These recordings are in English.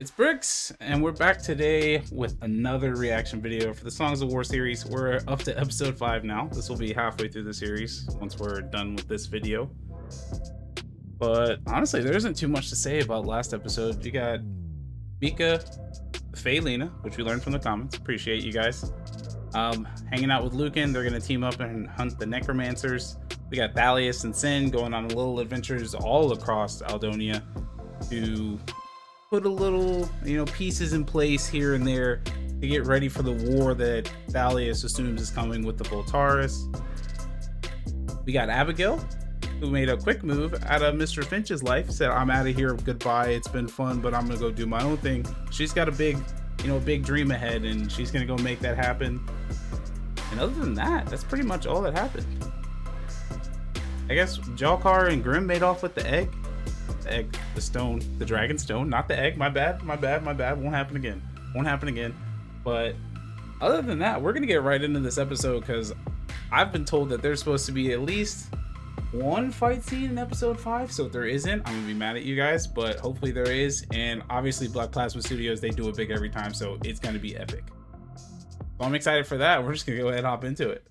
It's Bryckzz, and we're back today with another reaction video for the Songs of War series. We're up to episode 5 now. This will be halfway through the series once we're done with this video. But honestly, there isn't too much to say about last episode. You got Mika, Lena, which we learned from the comments. Appreciate you guys. Hanging out with Lucan. They're going to team up and hunt the necromancers. We got Thalleous and Senn going on little adventures all across Aldonia to put a little, pieces in place here and there to get ready for the war that Thalleous assumes is coming with the Voltaris. We got Abbigail, who made a quick move out of Mr. Finch's life, said, I'm out of here, goodbye, it's been fun, but I'm gonna go do my own thing. She's got a big, big dream ahead, and she's gonna go make that happen. And other than that, that's pretty much all that happened. I guess Jalkar and Grim made off with the egg. The stone, the dragon stone, not the egg. My bad. Won't happen again. But other than that, we're gonna get right into this episode because I've been told that there's supposed to be at least one fight scene in episode 5. So if there isn't, I'm gonna be mad at you guys, but hopefully there is. And obviously Black Plasma Studios, they do it big every time, so it's gonna be epic. So I'm excited for that. We're just gonna go ahead and hop into it.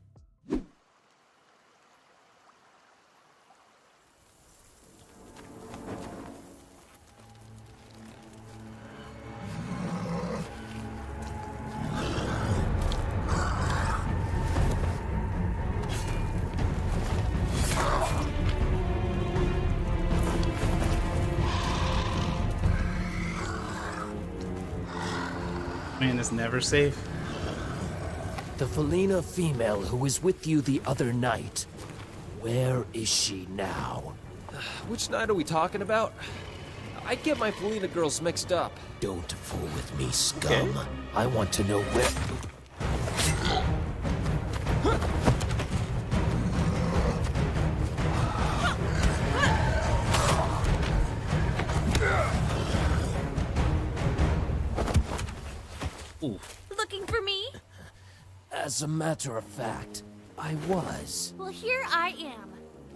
Man, it's never safe. The Felina female who was with you the other night. Where is she now? Which night are we talking about? I get my Felina girls mixed up. Don't fool with me, scum. Okay. I want to know where... Ooh. Looking for me? As a matter of fact, I was. Well, here I am.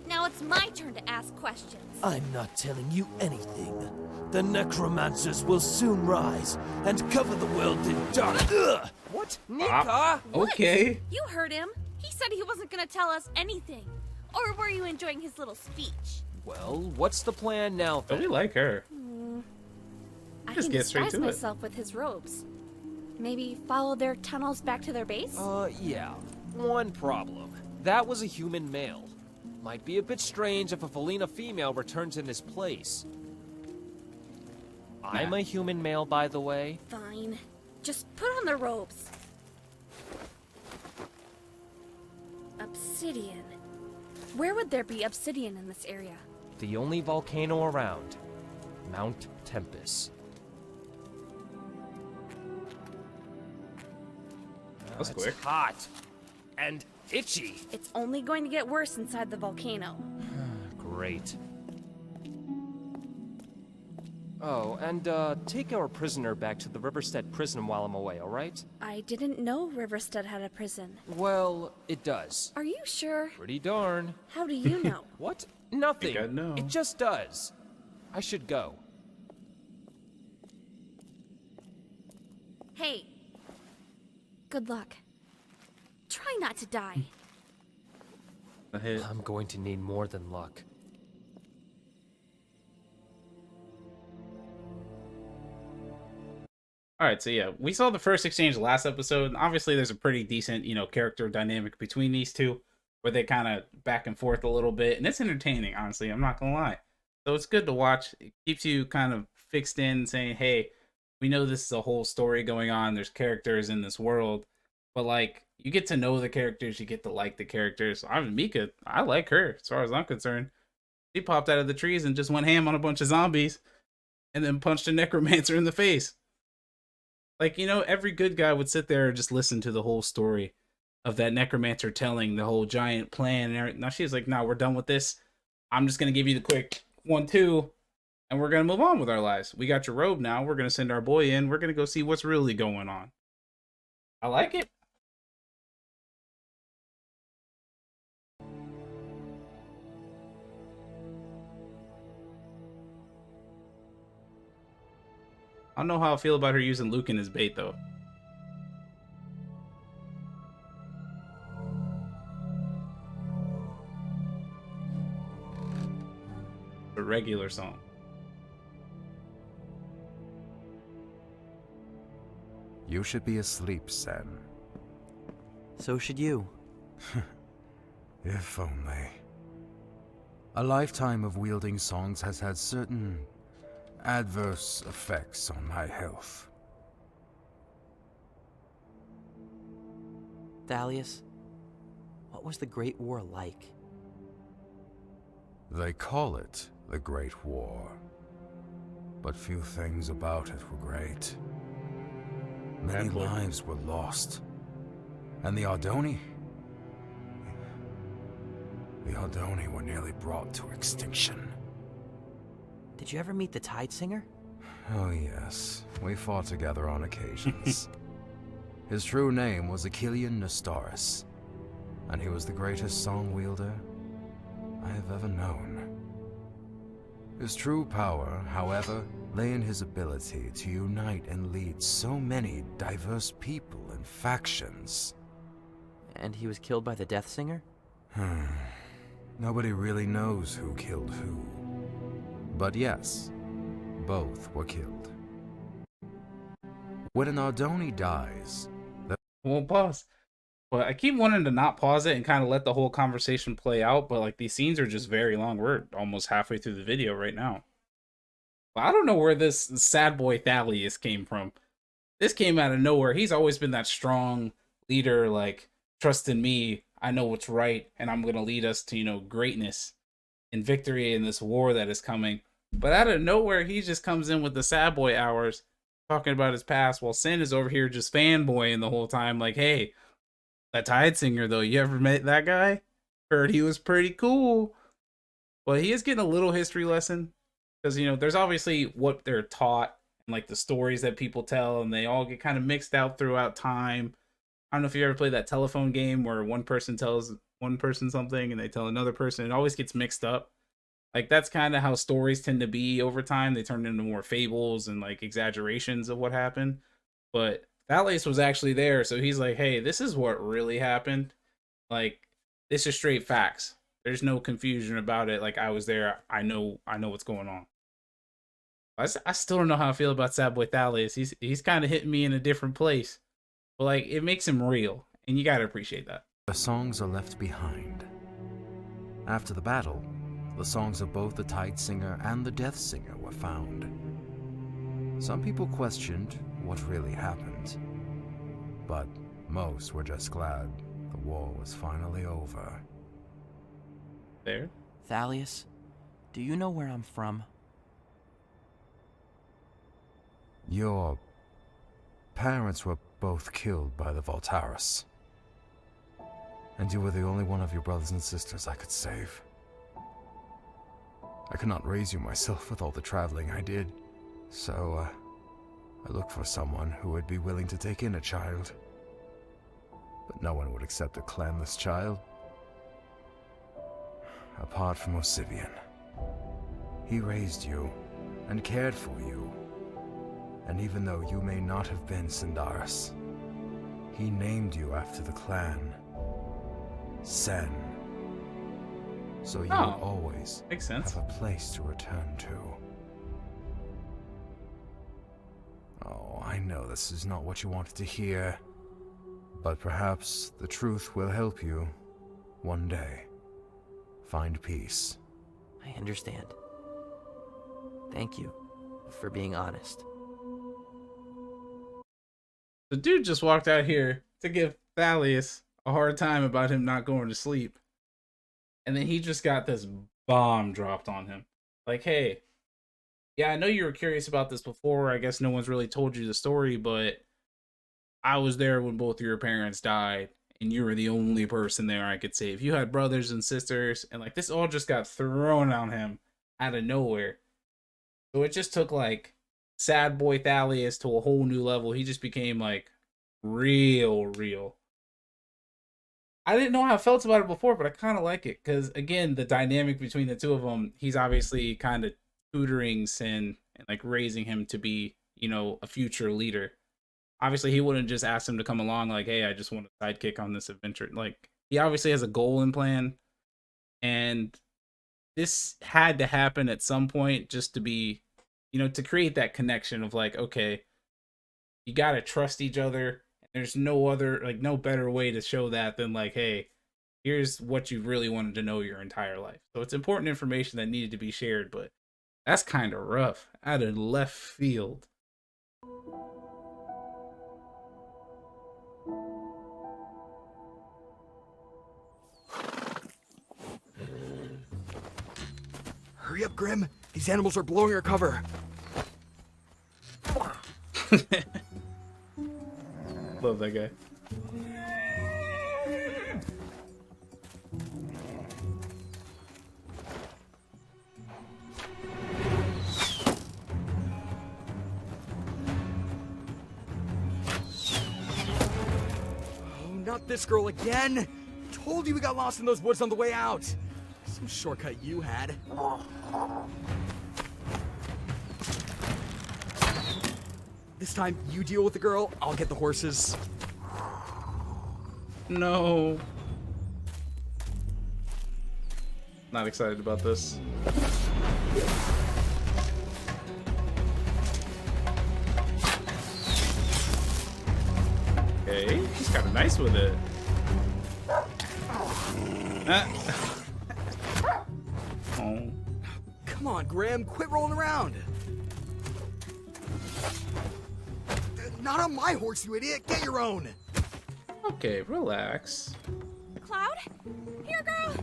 Now it's my turn to ask questions. I'm not telling you anything. The necromancers will soon rise and cover the world in dark. Ugh! What? Nika? Okay. You heard him. He said he wasn't going to tell us anything. Or were you enjoying his little speech? Well, what's the plan now, But we like her. I Just can get straight disguise to it. myself with his robes. Maybe follow their tunnels back to their base? Yeah. One problem. That was a human male. Might be a bit strange if a Felina female returns in his place. I'm a human male, by the way. Fine. Just put on the robes. Obsidian. Where would there be obsidian in this area? The only volcano around. Mount Tempest. That's It's quick. hot. And itchy. It's only going to get worse inside the volcano. Great. Oh, and take our prisoner back to the Riverstead prison while I'm away, alright? I didn't know Riverstead had a prison. Well, it does. Are you sure? Pretty darn. How do you know? What? Nothing. I know. It just does. I should go. Hey. Good luck. Try not to die. A hit. I'm going to need more than luck. All right, so yeah, we saw the first exchange last episode, and obviously there's a pretty decent, character dynamic between these two, where they kind of back and forth a little bit, and it's entertaining, honestly, I'm not gonna lie. So it's good to watch. It keeps you kind of fixed in, saying, hey, we know this is a whole story going on, there's characters in this world, but like, you get to know the characters, you get to like the characters. Mika, I like her, as far as I'm concerned. She popped out of the trees and just went ham on a bunch of zombies, and then punched a necromancer in the face. Like, every good guy would sit there and just listen to the whole story of that necromancer telling the whole giant plan and everything. Now she's like, no, we're done with this. I'm just going to give you the quick 1-2, and we're going to move on with our lives. We got your robe now. We're going to send our boy in. We're going to go see what's really going on. I like it. I don't know how I feel about her using Lucan as bait, though. A regular song. You should be asleep, Senn. So should you. If only. A lifetime of wielding songs has had certain adverse effects on my health. Thalleous, what was the Great War like? They call it the Great War, but few things about it were great. Many lives were lost, and the Ardoni were nearly brought to extinction. Did you ever meet the Tide Singer? Oh yes, we fought together on occasions. His true name was Achillean Nestoris, and he was the greatest song wielder I have ever known. His true power, however, lay in his ability to unite and lead so many diverse people and factions. And he was killed by the Death Singer? Nobody really knows who killed who. But yes, both were killed. When an Ardoni dies, Well, pause. But I keep wanting to not pause it and kind of let the whole conversation play out, but like these scenes are just very long. We're almost halfway through the video right now. But I don't know where this sad boy Thalleous came from. This came out of nowhere. He's always been that strong leader, like, trust in me, I know what's right, and I'm going to lead us to, you know, greatness and victory in this war that is coming. But out of nowhere, he just comes in with the sad boy hours, talking about his past, while Senn is over here just fanboying the whole time, like, hey, that Tide Singer, though, you ever met that guy? Heard he was pretty cool. But he is getting a little history lesson. Because, you know, there's obviously what they're taught and, like, the stories that people tell, and they all get kind of mixed out throughout time. I don't know if you ever played that telephone game where one person tells one person something and they tell another person. It always gets mixed up. Like, that's kind of how stories tend to be over time. They turn into more fables and, like, exaggerations of what happened. But Thalleous was actually there, so he's like, hey, this is what really happened. Like, this is straight facts. There's no confusion about it. Like, I was there. I know what's going on. I still don't know how I feel about Sad Boy Thalleous. He's kind of hitting me in a different place. But, like, it makes him real, and you gotta appreciate that. the songs are left behind. After the battle, the songs of both the Tide Singer and the Death Singer were found. Some people questioned what really happened, but most were just glad the war was finally over. There? Thalleous, do you know where I'm from? Your parents were both killed by the Voltaris, and you were the only one of your brothers and sisters I could save. I could not raise you myself with all the traveling I did, so I looked for someone who would be willing to take in a child. But no one would accept a clanless child. Apart from Osivian. He raised you and cared for you. And even though you may not have been Sendaris, he named you after the clan. Senn. So you will always makes sense. have a place to return to. Oh, I know this is not what you wanted to hear, but perhaps the truth will help you one day find peace. I understand. Thank you for being honest. The dude just walked out here to give Thalleous a hard time about him not going to sleep. And then he just got this bomb dropped on him. Like, hey, yeah, I know you were curious about this before. I guess no one's really told you the story, but I was there when both of your parents died, and you were the only person there I could save. You had brothers and sisters, and like this all just got thrown on him out of nowhere. So it just took like sad boy Thalleous to a whole new level. He just became like real. I didn't know how I felt about it before, but I kind of like it because, again, the dynamic between the two of them, he's obviously kind of tutoring Senn and like raising him to be, you know, a future leader. Obviously, he wouldn't just ask him to come along like, hey, I just want a sidekick on this adventure. Like, he obviously has a goal in plan, and this had to happen at some point just to be, you know, to create that connection of like, okay, you got to trust each other. There's no other, like, no better way to show that than like, hey, here's what you really wanted to know your entire life. So it's important information that needed to be shared, but that's kind of rough. Out of left field. Hurry up, Grim. These animals are blowing our cover. Love that guy. Oh, not this girl again. Told you we got lost in those woods on the way out. Some shortcut you had. This time, you deal with the girl, I'll get the horses. No. Not excited about this. Okay, he's kind of nice with it. Oh. Come on, Grim, quit rolling around. Not on my horse, you idiot. Get your own. Okay, relax. Cloud? Here, girl!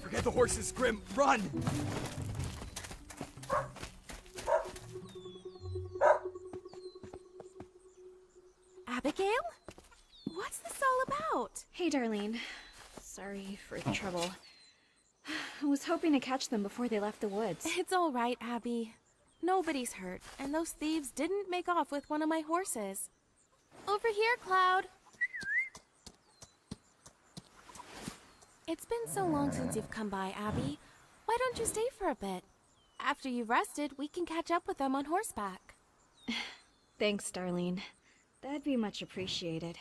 Forget the horses, Grim. Run. Abigail? What's this all about? Hey, Darlene. Sorry for the trouble. I was hoping to catch them before they left the woods. It's all right, Abby. Nobody's hurt, and those thieves didn't make off with one of my horses. Over here, Cloud. It's been so long since you've come by, Abby. Why don't you stay for a bit? After you've rested, we can catch up with them on horseback. Thanks, Darlene. That'd be much appreciated.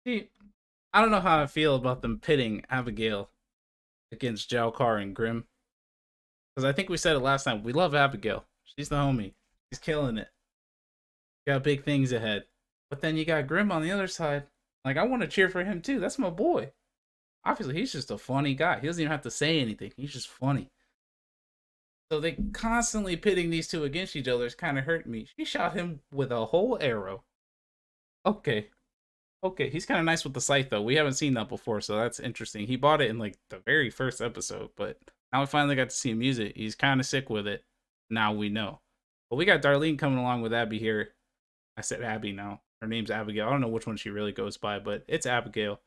See, I don't know how I feel about them pitting Abigail against Jalkar and Grim. Because I think we said it last time. We love Abigail. She's the homie. She's killing it. Got big things ahead. But then you got Grim on the other side. Like, I want to cheer for him too. That's my boy. Obviously, he's just a funny guy. He doesn't even have to say anything. He's just funny. So they constantly pitting these two against each other is kind of hurting me. She shot him with a whole arrow. Okay. Okay, he's kind of nice with the scythe, though. We haven't seen that before, so that's interesting. He bought it in, like, the very first episode, but now we finally got to see him use it. He's kind of sick with it. Now we know. But we got Darlene coming along with Abby here. I said Abby now. Her name's Abigail. I don't know which one she really goes by, but it's Abigail.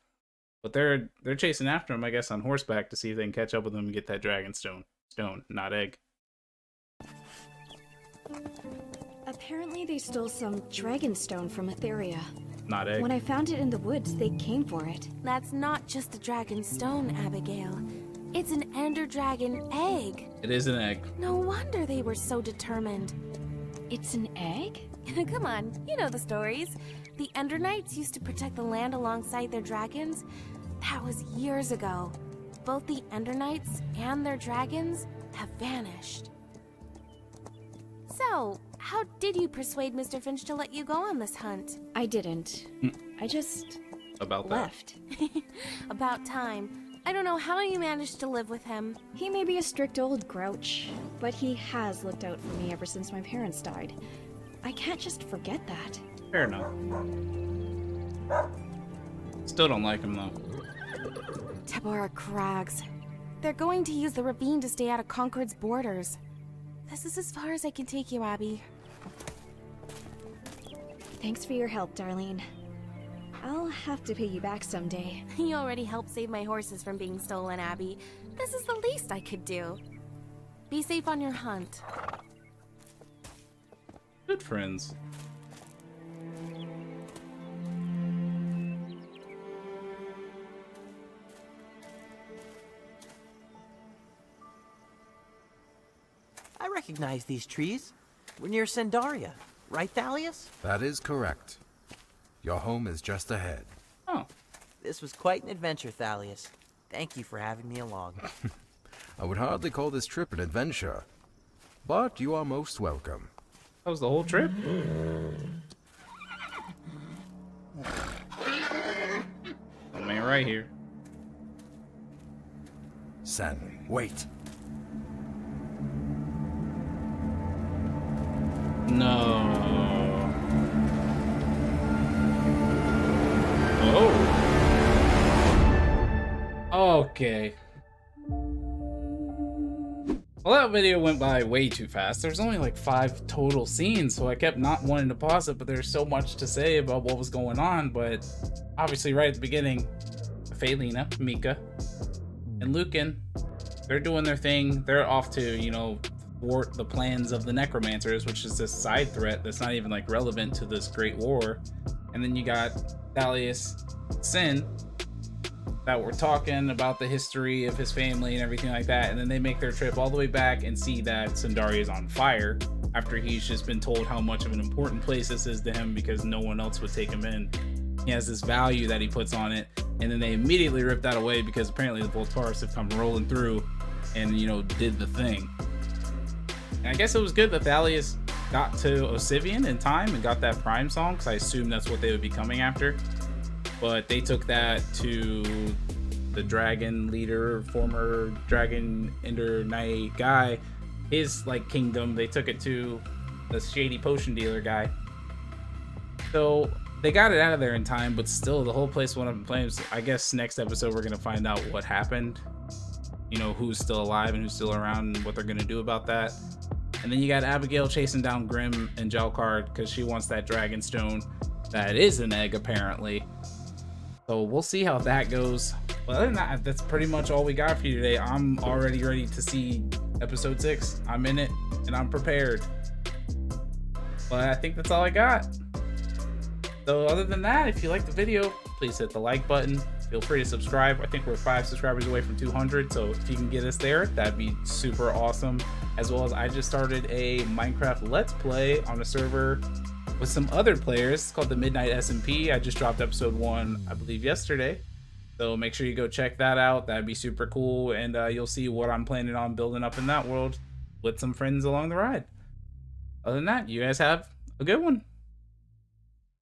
But they're chasing after him, I guess, on horseback to see if they can catch up with him and get that dragon stone. Stone, not egg. Apparently they stole some dragon stone from Etheria. Not egg. When I found it in the woods, they came for it. That's not just a dragon stone, Abigail. It's an ender dragon egg. It is an egg. No wonder they were so determined. It's an egg? Come on, you know the stories. The Ender Knights used to protect the land alongside their dragons. That was years ago. Both the Ender Knights and their dragons have vanished. So, how did you persuade Mr. Finch to let you go on this hunt? I didn't. I just About that. left. About time. I don't know how you managed to live with him. He may be a strict old grouch, but he has looked out for me ever since my parents died. I can't just forget that. Fair enough. Still don't like him, though. Tabora Crags. They're going to use the ravine to stay out of Concord's borders. This is as far as I can take you, Abby. Thanks for your help, Darlene. I'll have to pay you back someday. You already helped save my horses from being stolen, Abby. This is the least I could do. Be safe on your hunt. Good friends. recognize these trees. We're near Sendaria, right, Thalleous? That is correct. Your home is just ahead. Oh. This was quite an adventure, Thalleous. Thank you for having me along. I would hardly call this trip an adventure, but you are most welcome. That was the whole trip? Oh man, right here. Senn, wait. No. Oh. Okay. Well, that video went by way too fast. There's only like 5 total scenes, so I kept not wanting to pause it, but there's so much to say about what was going on. But obviously right at the beginning, Felina, Mika, and Lucan, they're doing their thing. They're off to, you know, thwart the plans of the necromancers, which is this side threat that's not even like relevant to this great war. And then you got Thalleous, Senn, that were talking about the history of his family and everything like that, and then they make their trip all the way back and see that Sendaria is on fire after he's just been told how much of an important place this is to him because no one else would take him in. He has this value that he puts on it, and then they immediately rip that away because apparently the Voltars have come rolling through and, you know, did the thing. And I guess it was good that Thalleous got to Osivian in time and got that Prime song, because I assumed that's what they would be coming after. But they took that to the dragon leader, former dragon ender knight guy, his like kingdom. They took it to the shady potion dealer guy. So they got it out of there in time, but still the whole place went up in flames. I guess next episode we're gonna find out what happened. You know, who's still alive and who's still around and what they're gonna do about that. And then you got Abbigail chasing down Grim and Jalkar because she wants that dragon stone that is an egg apparently. So we'll see how that goes. But other than that, that's pretty much all we got for you today. I'm already ready to see episode 6. I'm in it and I'm prepared. But I think that's all I got. So other than that, if you like the video, please hit the like button. Feel free to subscribe. I think we're 5 subscribers away from 200. So if you can get us there, that'd be super awesome. As well as I just started a Minecraft Let's Play on a server with some other players. It's called the Midnight SMP. I just dropped episode 1, I believe, yesterday. So make sure you go check that out. That'd be super cool. And you'll see what I'm planning on building up in that world with some friends along the ride. Other than that, you guys have a good one.